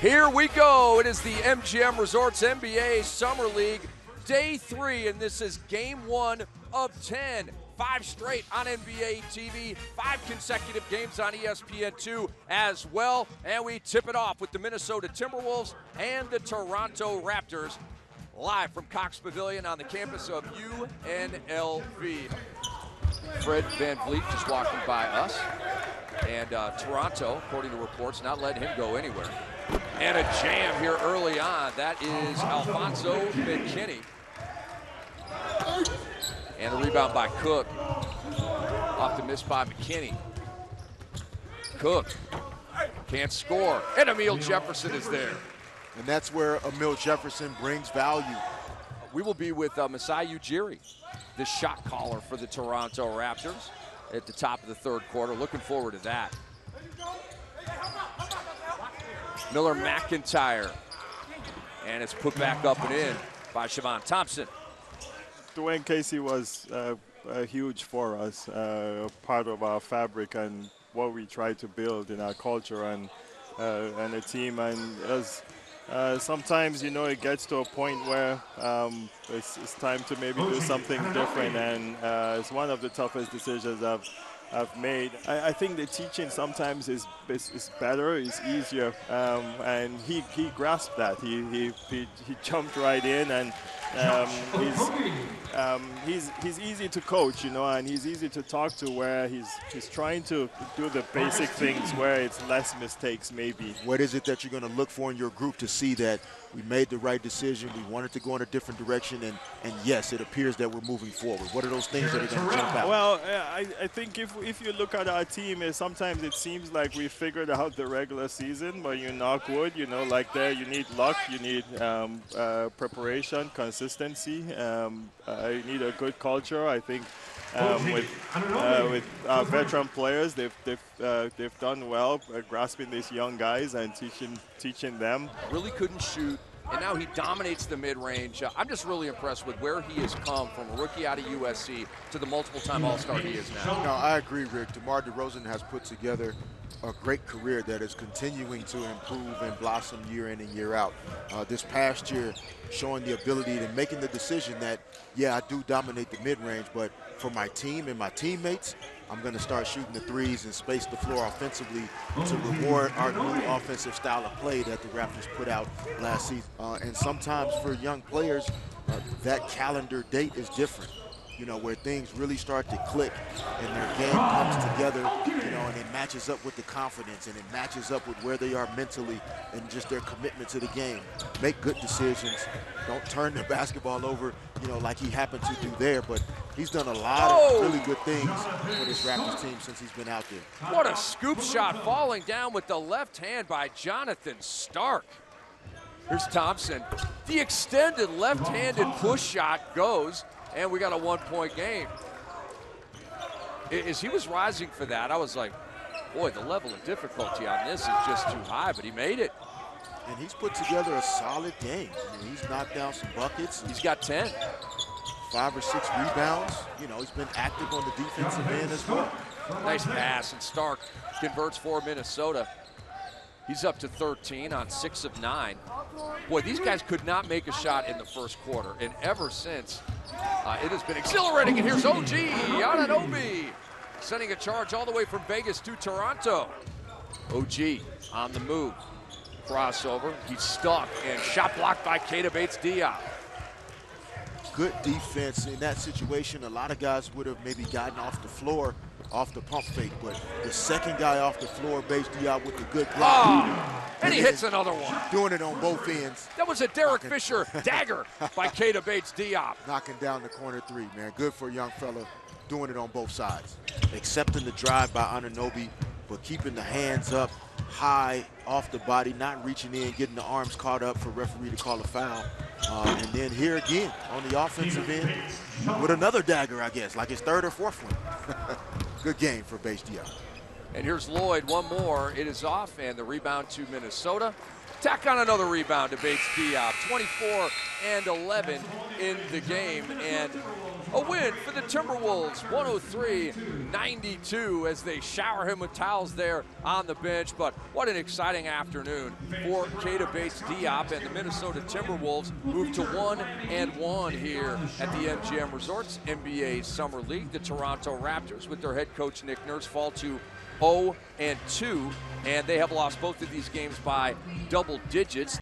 Here we go. It is the MGM Resorts NBA Summer League, Day 3, and this is Game 1 of 10. 5 straight on NBA TV, 5 consecutive games on ESPN2 as well. And we tip it off with the Minnesota Timberwolves and the Toronto Raptors, live from Cox Pavilion on the campus of UNLV. Fred VanVleet just walking by us. And Toronto, according to reports, not letting him go anywhere. And a jam here early on. That is Alfonso McKinney. And a rebound by Cook. Off the miss by McKinney. Cook can't score. And Emile Jefferson is there. And that's where Emile Jefferson brings value. We will be with Masai Ujiri, the shot caller for the Toronto Raptors, at the top of the third quarter. Looking forward to that. Miller McIntyre. And it's put back up and in by Siobhan Thompson. Dwayne Casey was huge for us, part of our fabric and what we try to build in our culture and a team. And as sometimes, you know, it gets to a point where it's time to maybe do something different, and it's one of the toughest decisions I've made. I think the teaching sometimes is better, is easier, and he grasped that. He jumped right in, and he's easy to coach, you know, and he's easy to talk to, where he's trying to do the basic things where it's less mistakes maybe. What is it that you're going to look for in your group to see that we made the right decision, we wanted to go in a different direction, and yes, it appears that we're moving forward? What are those things that are going to jump out? Well, I think if you look at our team, sometimes it seems like we figured out the regular season, but you knock wood, you know, like there you need luck, you need preparation, consistency, you need a good culture. I think with our veteran players, they've done well grasping these young guys and teaching them. Really couldn't shoot, and now he dominates the mid-range. I'm just really impressed with where he has come from a rookie out of USC to the multiple-time All-Star he is now. No, I agree, Rick. DeMar DeRozan has put together a great career that is continuing to improve and blossom year in and year out. This past year, showing the ability to making the decision that, yeah, I do dominate the mid-range, but for my team and my teammates, I'm going to start shooting the threes and space the floor offensively to reward our new offensive style of play that the Raptors put out last season. And sometimes for young players, that calendar date is different, you know, where things really start to click and their game comes together, you know, and it matches up with the confidence and it matches up with where they are mentally and just their commitment to the game. Make good decisions. Don't turn the basketball over, you know, like he happened to do there, but he's done a lot of really good things for this Raptors team since he's been out there. What a scoop shot, falling down with the left hand by Jonathan Stark. Here's Thompson. The extended left-handed push shot goes, and we got a one-point game. As he was rising for that, I was like, boy, the level of difficulty on this is just too high, but he made it. And he's put together a solid game. I mean, he's knocked down some buckets. He's got 10. 5 or 6 rebounds. You know, he's been active on the defensive end as well. Nice pass, and Stark converts for Minnesota. He's up to 13 on 6 of 9. Boy, these guys could not make a shot in the first quarter, and ever since, it has been exhilarating. And here's OG Anunoby sending a charge all the way from Vegas to Toronto. OG on the move. Crossover, he's stuck, and shot blocked by Keita Bates-Diop. Good defense in that situation. A lot of guys would have maybe gotten off the floor, off the pump fake, but the second guy off the floor, Bates-Diop with the good block. And he hits another one. Doing it on both ends. That was a Derek Fisher dagger by Keita Bates-Diop. Knocking down the corner three, man. Good for a young fella, doing it on both sides. Accepting the drive by Anunoby, but keeping the hands up high off the body, not reaching in, getting the arms caught up for referee to call a foul. And then here again on the offensive end with another dagger, I guess, like his 3rd or 4th one. Good game for Bates-Diop. And here's Lloyd, one more. It is off, and the rebound to Minnesota. tack on another rebound to Bates Diop. 24 and 11 in the game, and a win for the Timberwolves, 103-92, as they shower him with towels there on the bench. But what an exciting afternoon for Keita Bates Diop, and the Minnesota Timberwolves move to 1-1 here at the MGM Resorts NBA Summer League. The Toronto Raptors, with their head coach Nick Nurse, fall to 0-2, and they have lost both of these games by double digits.